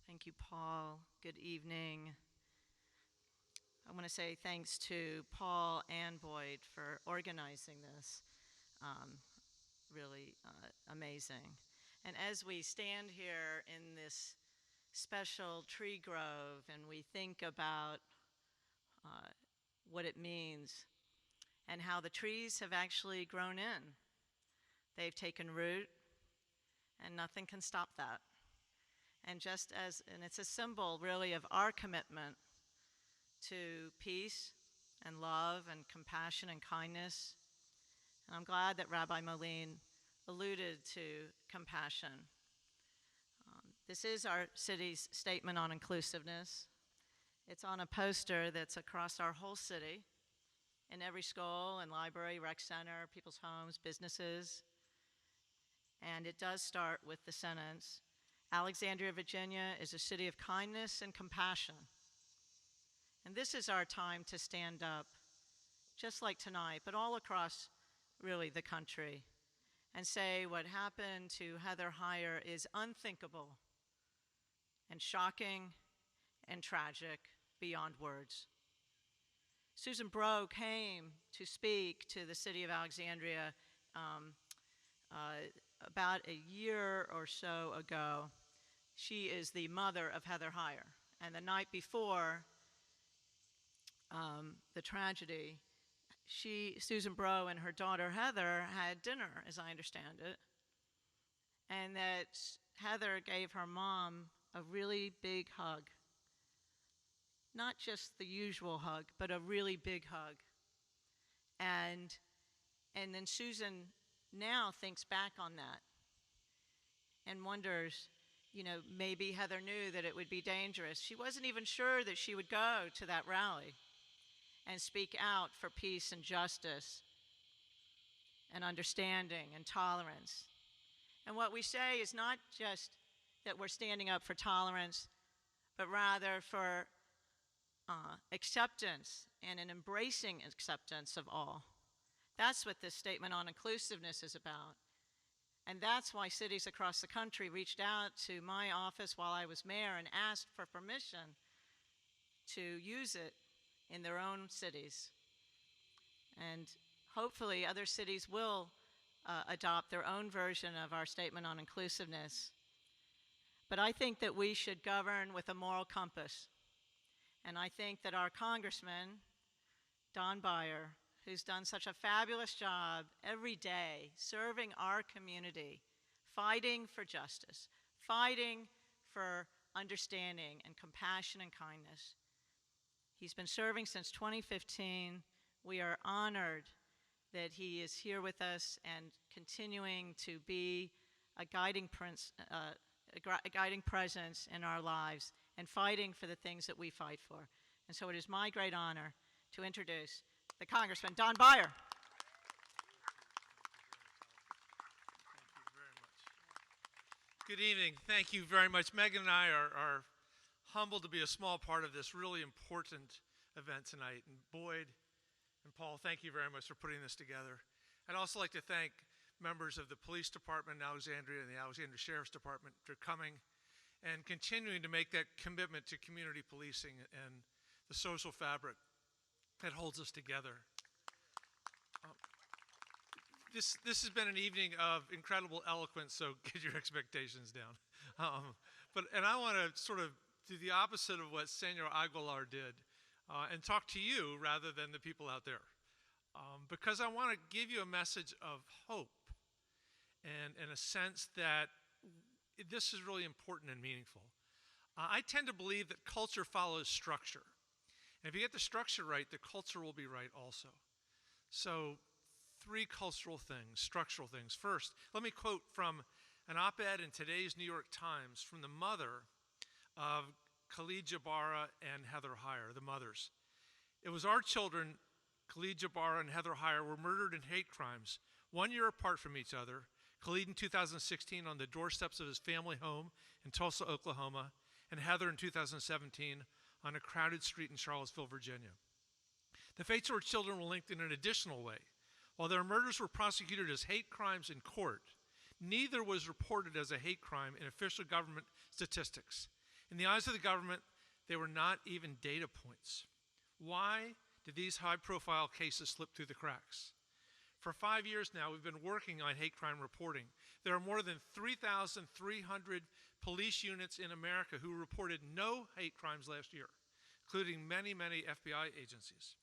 Thank you, Paul. Good evening. I want to say thanks to Paul and Boyd for organizing this. Really amazing. And as we stand here in this special tree grove and we think about what it means and how the trees have actually grown in, they've taken root and nothing can stop that. And and it's a symbol really of our commitment to peace and love and compassion and kindness. And I'm glad that Rabbi Moline alluded to compassion. This is our city's statement on inclusiveness. It's on a poster that's across our whole city, in every school and library, rec center, people's homes, businesses. And it does start with the sentence, Alexandria, Virginia is a city of kindness and compassion. And this is our time to stand up, just like tonight, but all across really the country, and say what happened to Heather Heyer is unthinkable and shocking and tragic beyond words. Susan Breaux came to speak to the city of Alexandria about a year or so ago. She is the mother of Heather Heyer. And the night before the tragedy, Susan Breaux and her daughter Heather had dinner, as I understand it, and that Heather gave her mom a really big hug. Not just the usual hug, but a really big hug. And then Susan now thinks back on that and wonders, maybe Heather knew that it would be dangerous. She wasn't even sure that she would go to that rally and speak out for peace and justice and understanding and tolerance. And what we say is not just that we're standing up for tolerance, but rather for acceptance and an embracing acceptance of all. That's what this statement on inclusiveness is about. And that's why cities across the country reached out to my office while I was mayor and asked for permission to use it in their own cities. And hopefully other cities will adopt their own version of our statement on inclusiveness. But I think that we should govern with a moral compass. And I think that our Congressman, Don Beyer, who's done such a fabulous job every day serving our community, fighting for justice, fighting for understanding and compassion and kindness. He's been serving since 2015. We are honored that he is here with us and continuing to be a guiding presence in our lives and fighting for the things that we fight for. And so it is my great honor to introduce the Congressman, Don Beyer. Thank you very much. Good evening. Thank you very much. Megan and I are humbled to be a small part of this really important event tonight. And Boyd and Paul, thank you very much for putting this together. I'd also like to thank members of the police department in Alexandria and the Alexandria Sheriff's Department for coming and continuing to make that commitment to community policing and the social fabric that holds us together. This has been an evening of incredible eloquence, so get your expectations down. And I want to sort of do the opposite of what Senor Aguilar did and talk to you rather than the people out there. Because I want to give you a message of hope and a sense that this is really important and meaningful. I tend to believe that culture follows structure. And if you get the structure right, the culture will be right also. So 3 cultural things, structural things. First, let me quote from an op-ed in today's New York Times from the mother of Khalid Jabara and Heather Heyer, the mothers. It was our children, Khalid Jabara and Heather Heyer, were murdered in hate crimes 1 year apart from each other. Khalid in 2016 on the doorsteps of his family home in Tulsa, Oklahoma, and Heather in 2017 on a crowded street in Charlottesville, Virginia. The fates of our children were linked in an additional way. While their murders were prosecuted as hate crimes in court, neither was reported as a hate crime in official government statistics. In the eyes of the government, they were not even data points. Why did these high-profile cases slip through the cracks? For 5 years now, we've been working on hate crime reporting. There are more than 3,300 police units in America who reported no hate crimes last year, including many, many FBI agencies.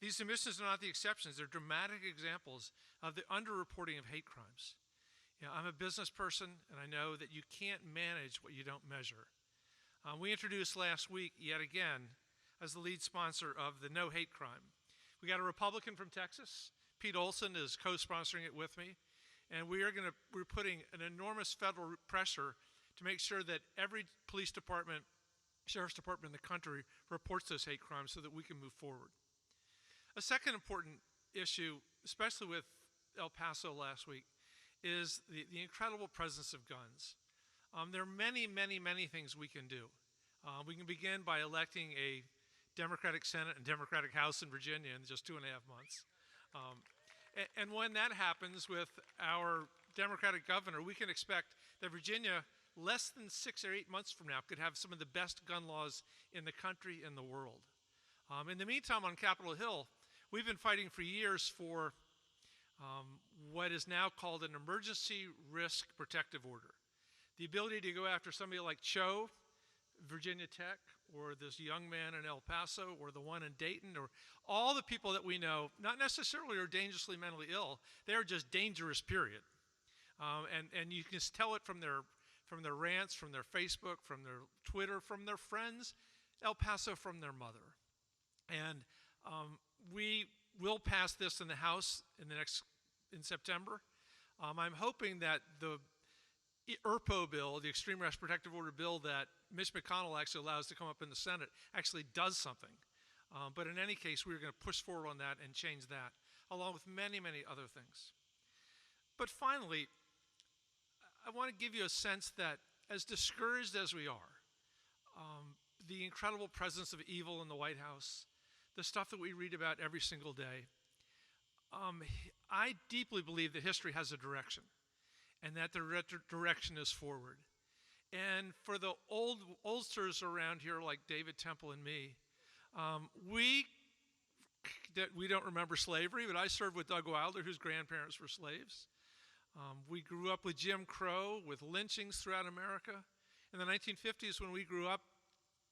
These submissions are not the exceptions. They're dramatic examples of the underreporting of hate crimes. You know, I'm a business person, and I know that you can't manage what you don't measure. We introduced last week, yet again, as the lead sponsor of the No Hate Crime. We got a Republican from Texas. Pete Olson is co-sponsoring it with me. And we're putting an enormous federal pressure to make sure that every police department, sheriff's department in the country reports those hate crimes so that we can move forward. A second important issue, especially with El Paso last week, is the incredible presence of guns. There are many, many, many things we can do. We can begin by electing a Democratic Senate and Democratic House in Virginia in just 2.5 months. And when that happens with our Democratic governor, we can expect that Virginia, less than 6 or 8 months from now, could have some of the best gun laws in the country and the world. In the meantime, on Capitol Hill, we've been fighting for years for what is now called an emergency risk protective order. The ability to go after somebody like Cho, Virginia Tech, or this young man in El Paso, or the one in Dayton, or all the people that we know, not necessarily are dangerously mentally ill, they are just dangerous, period. And you can tell it from their rants, from their Facebook, from their Twitter, from their friends, El Paso from their mother. And we will pass this in the House in September. I'm hoping that the ERPO bill, the Extreme Risk Protective Order bill that Mitch McConnell actually allows to come up in the Senate, actually does something. But in any case, we're going to push forward on that and change that, along with many, many other things. But finally, I want to give you a sense that as discouraged as we are, the incredible presence of evil in the White House, the stuff that we read about every single day, I deeply believe that history has a direction, and that the direction is forward. And for the oldsters around here like David Temple and me, we don't remember slavery, but I served with Doug Wilder, whose grandparents were slaves. We grew up with Jim Crow, with lynchings throughout America. In the 1950s, when we grew up,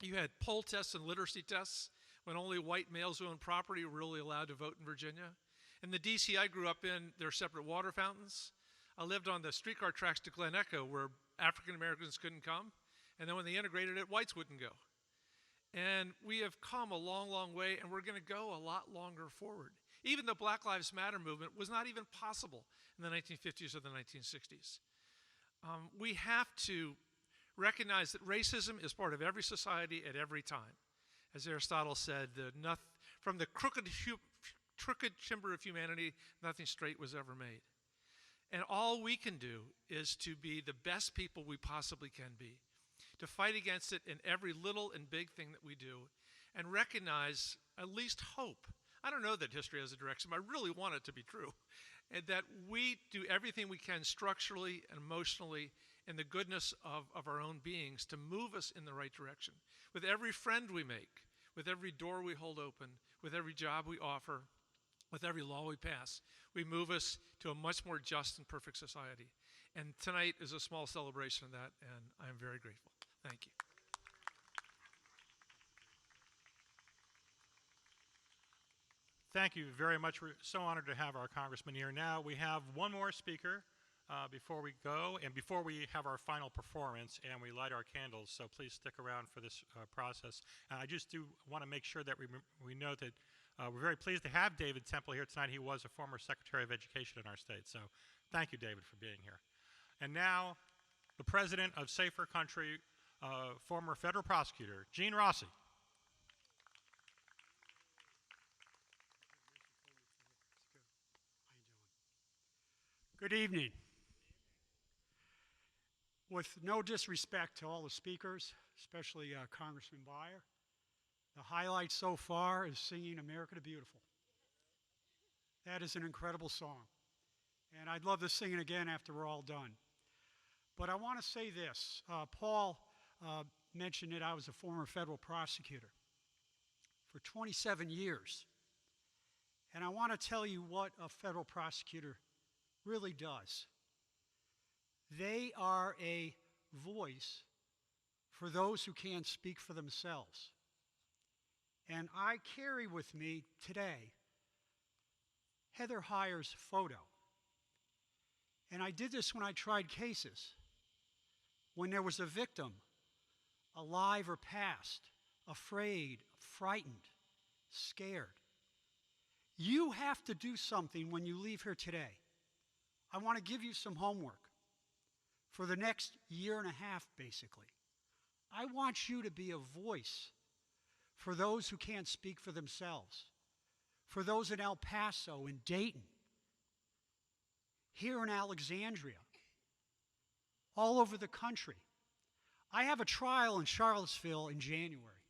you had poll tests and literacy tests when only white males who owned property were really allowed to vote in Virginia. In the D.C. I grew up in, there were separate water fountains. I lived on the streetcar tracks to Glen Echo where African Americans couldn't come. And then when they integrated it, whites wouldn't go. And we have come a long, long way, and we're going to go a lot longer forward. Even the Black Lives Matter movement was not even possible in the 1950s or the 1960s. We have to recognize that racism is part of every society at every time. As Aristotle said, from the crooked timber of humanity, nothing straight was ever made. And all we can do is to be the best people we possibly can be, to fight against it in every little and big thing that we do, and recognize, at least hope. I don't know that history has a direction, but I really want it to be true. And that we do everything we can structurally and emotionally in the goodness of our own beings to move us in the right direction. With every friend we make, with every door we hold open, with every job we offer, with every law we pass, we move us to a much more just and perfect society. And tonight is a small celebration of that, and I am very grateful. Thank you. Thank you very much. We're so honored to have our congressman here. Now we have one more speaker before we go and before we have our final performance and we light our candles. So please stick around for this process. I just do want to make sure that we know that we're very pleased to have David Temple here tonight. He was a former Secretary of Education in our state. So thank you, David, for being here. And now the president of Safer Country, former federal prosecutor, Gene Rossi. Good evening. With no disrespect to all the speakers, especially Congressman Beyer, the highlight so far is singing America the Beautiful. That is an incredible song. And I'd love to sing it again after we're all done. But I want to say this. Paul mentioned that I was a former federal prosecutor for 27 years. And I want to tell you what a federal prosecutor really does. They are a voice for those who can't speak for themselves. And I carry with me today Heather Heyer's photo. And I did this when I tried cases. When there was a victim, alive or past, afraid, frightened, scared. You have to do something when you leave here today. I want to give you some homework for the next year and a half, basically. I want you to be a voice for those who can't speak for themselves, for those in El Paso, in Dayton, here in Alexandria, all over the country. I have a trial in Charlottesville in January,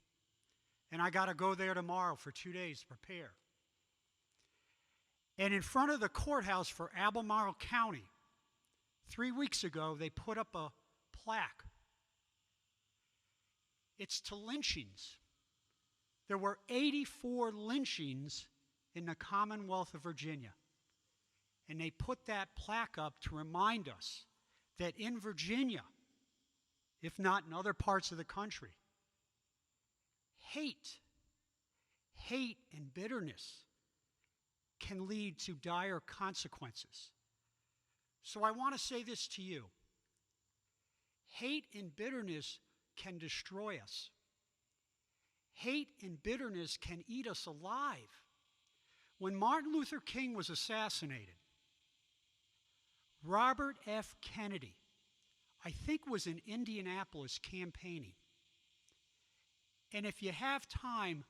and I got to go there tomorrow for 2 days to prepare. And in front of the courthouse for Albemarle County, 3 weeks ago, they put up a plaque. It's to lynchings. There were 84 lynchings in the Commonwealth of Virginia. And they put that plaque up to remind us that in Virginia, if not in other parts of the country, hate and bitterness can lead to dire consequences. So I want to say this to you. Hate and bitterness can destroy us. Hate and bitterness can eat us alive. When Martin Luther King was assassinated, Robert F. Kennedy, I think, was in Indianapolis campaigning. And if you have time,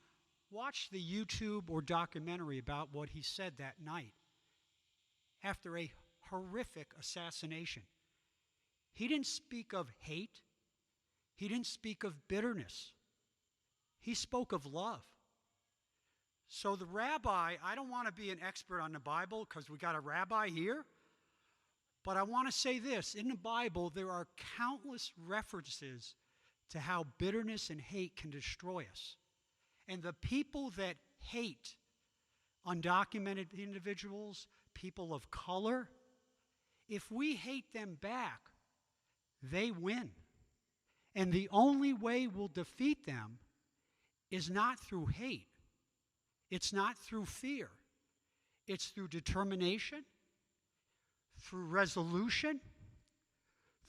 watch the YouTube or documentary about what he said that night after a horrific assassination. He didn't speak of hate. He didn't speak of bitterness. He spoke of love. So the rabbi, I don't want to be an expert on the Bible because we got a rabbi here, but I want to say this. In the Bible, there are countless references to how bitterness and hate can destroy us. And the people that hate undocumented individuals, people of color, if we hate them back, they win. And the only way we'll defeat them is not through hate. It's not through fear. It's through determination, through resolution,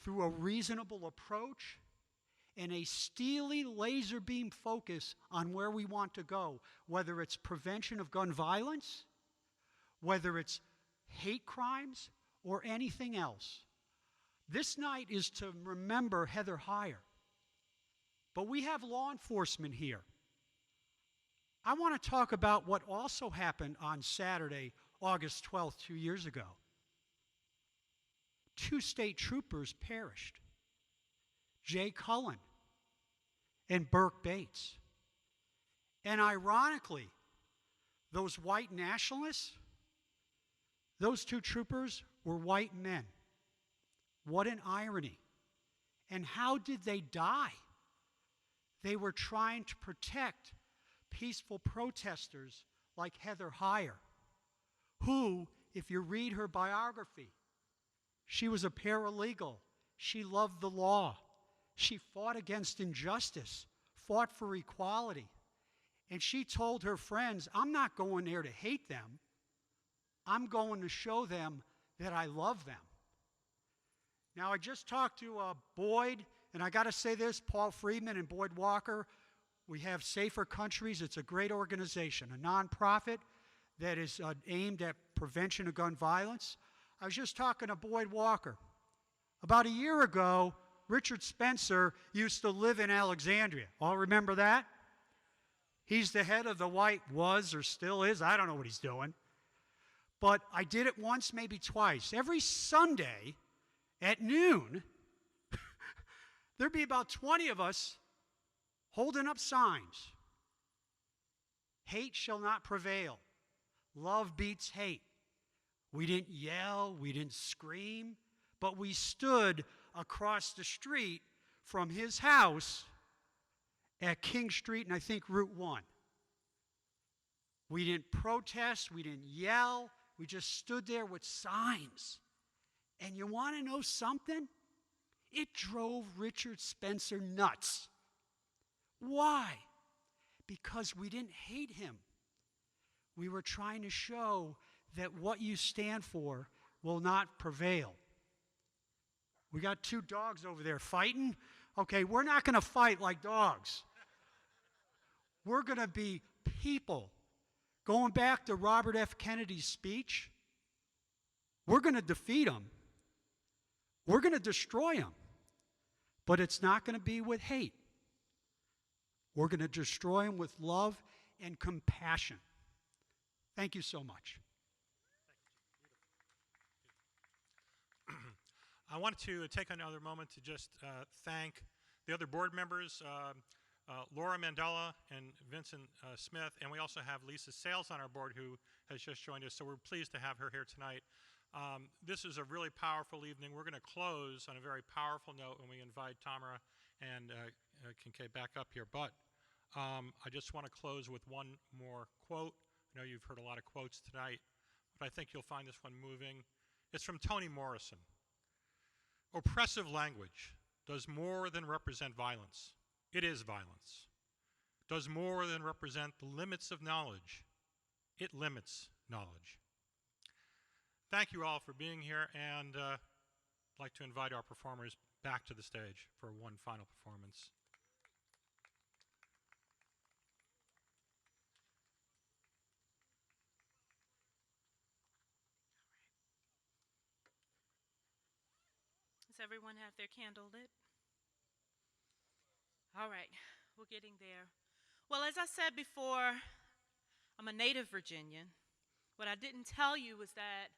through a reasonable approach, and a steely laser beam focus on where we want to go, whether it's prevention of gun violence, whether it's hate crimes, or anything else. This night is to remember Heather Heyer. But we have law enforcement here. I want to talk about what also happened on Saturday, August 12th, 2 years ago. 2 state troopers perished. Jay Cullen and Burke Bates. And ironically, those white nationalists, those 2 troopers were white men. What an irony. And how did they die? They were trying to protect peaceful protesters like Heather Heyer, who, if you read her biography, she was a paralegal. She loved the law. She fought against injustice, fought for equality. And she told her friends, I'm not going there to hate them. I'm going to show them that I love them. Now, I just talked to Boyd, and I got to say this, Paul Friedman and Boyd Walker. We have Safer Countries. It's a great organization, a nonprofit that is aimed at prevention of gun violence. I was just talking to Boyd Walker. About a year ago, Richard Spencer used to live in Alexandria. All remember that? He's the head of the white, was or still is. I don't know what he's doing. But I did it once, maybe twice. Every Sunday at noon, there'd be about 20 of us holding up signs. Hate shall not prevail. Love beats hate. We didn't yell, we didn't scream, but we stood across the street from his house at King Street and I think Route 1. We didn't protest, we didn't yell, we just stood there with signs. And you want to know something? It drove Richard Spencer nuts. Why? Because we didn't hate him. We were trying to show that what you stand for will not prevail. We got 2 dogs over there fighting. Okay, we're not going to fight like dogs. We're going to be people. Going back to Robert F. Kennedy's speech, we're going to defeat them. We're going to destroy them. But it's not going to be with hate. We're going to destroy them with love and compassion. Thank you so much. I want to take another moment to just thank the other board members, Laura Mandela and Vincent Smith, and we also have Lisa Sales on our board who has just joined us, so we're pleased to have her here tonight. This is a really powerful evening. We're going to close on a very powerful note when we invite Tamara and Kincaid back up here, but I just want to close with one more quote. I know you've heard a lot of quotes tonight, but I think you'll find this one moving. It's from Toni Morrison. Oppressive language does more than represent violence. It is violence. Does more than represent the limits of knowledge. It limits knowledge. Thank you all for being here, and I'd like to invite our performers back to the stage for one final performance. Does everyone have their candle lit? All right, we're getting there. Well, as I said before, I'm a native Virginian. What I didn't tell you was that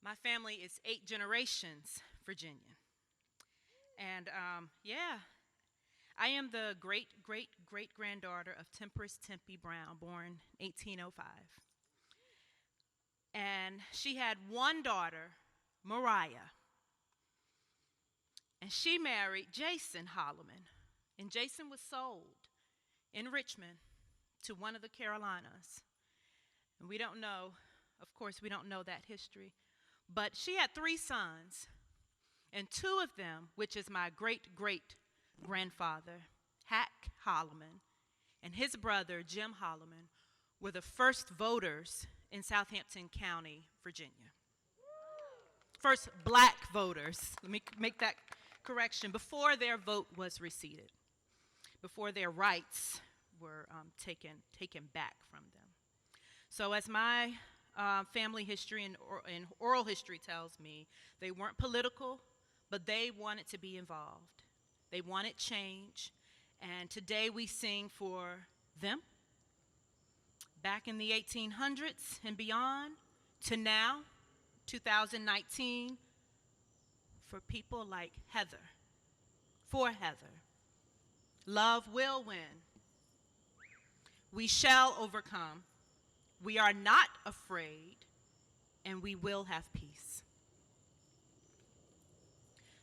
My family is 8 generations Virginian. And yeah, I am the great-great-great-granddaughter of Temperance Tempe Brown, born 1805. And she had one daughter, Mariah. And she married Jason Holloman. And Jason was sold in Richmond to one of the Carolinas. And we don't know, of course, we don't know that history. But she had 3 sons. And 2 of them, which is my great-great-grandfather, Hack Holloman, and his brother, Jim Holloman, were the first voters in Southampton County, Virginia. First black voters. Let me make that correction. Before their vote was receded, before their rights were taken back from them. So as my family history and oral history tells me, they weren't political, but they wanted to be involved. They wanted change, and today we sing for them. Back in the 1800s and beyond, to now, 2019, for people like Heather, for Heather. Love will win. We shall overcome. We are not afraid, and we will have peace.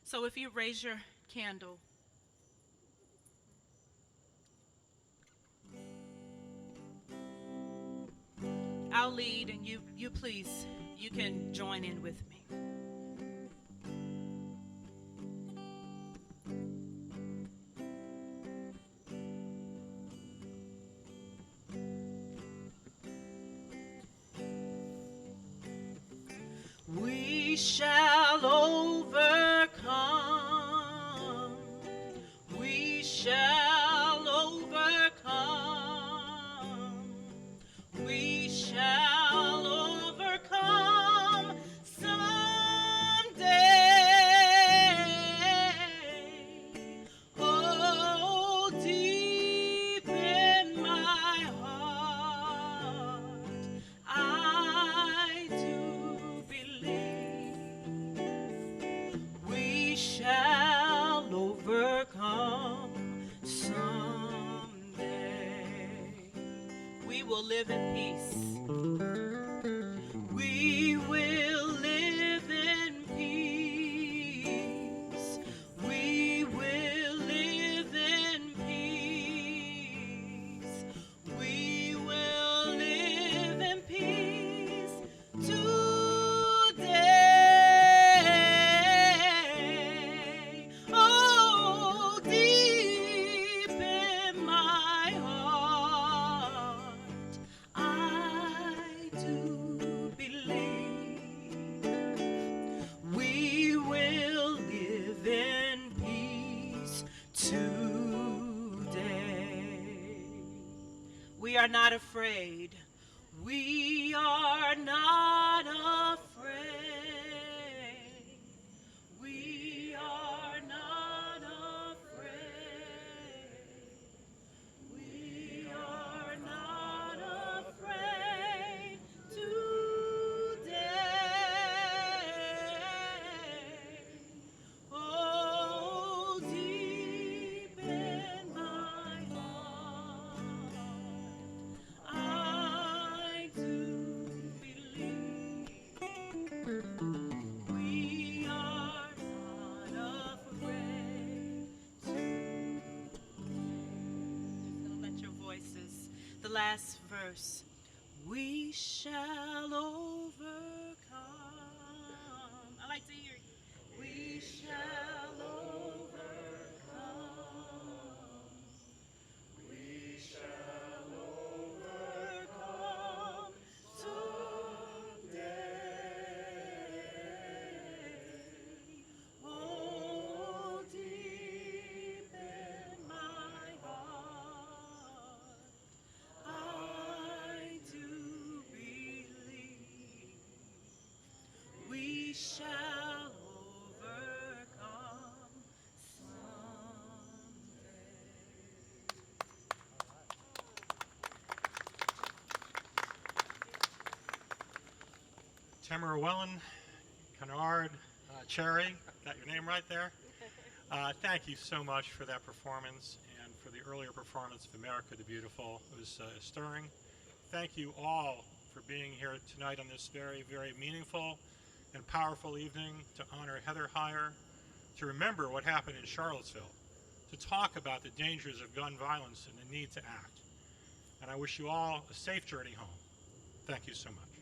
So if you raise your candle, I'll lead, and you please, you can join in with me. We shall overcome. We shall overcome. We shall overcome someday. Oh, deep in my heart, I do believe we shall overcome someday. We will live in peace. We will live in peace. We will live in peace. We will live in peace today. Oh, deep in my heart, I do believe we will live in peace today. We are not afraid. We are not afraid. We are not afraid. We are not afraid today. Oh, deep in my heart, I do believe we are not afraid today. Don't let your voices, the last verse, we shall overcome. I like to hear you. We shall overcome. We shall overcome someday. Oh, deep in my heart, I do believe we shall overcome someday. Tamara Wellen, Kennard, Cherry, got your name right there. Thank you so much for that performance and for the earlier performance of America the Beautiful. It was stirring. Thank you all for being here tonight on this very, very meaningful and powerful evening to honor Heather Heyer, to remember what happened in Charlottesville, to talk about the dangers of gun violence and the need to act. And I wish you all a safe journey home. Thank you so much.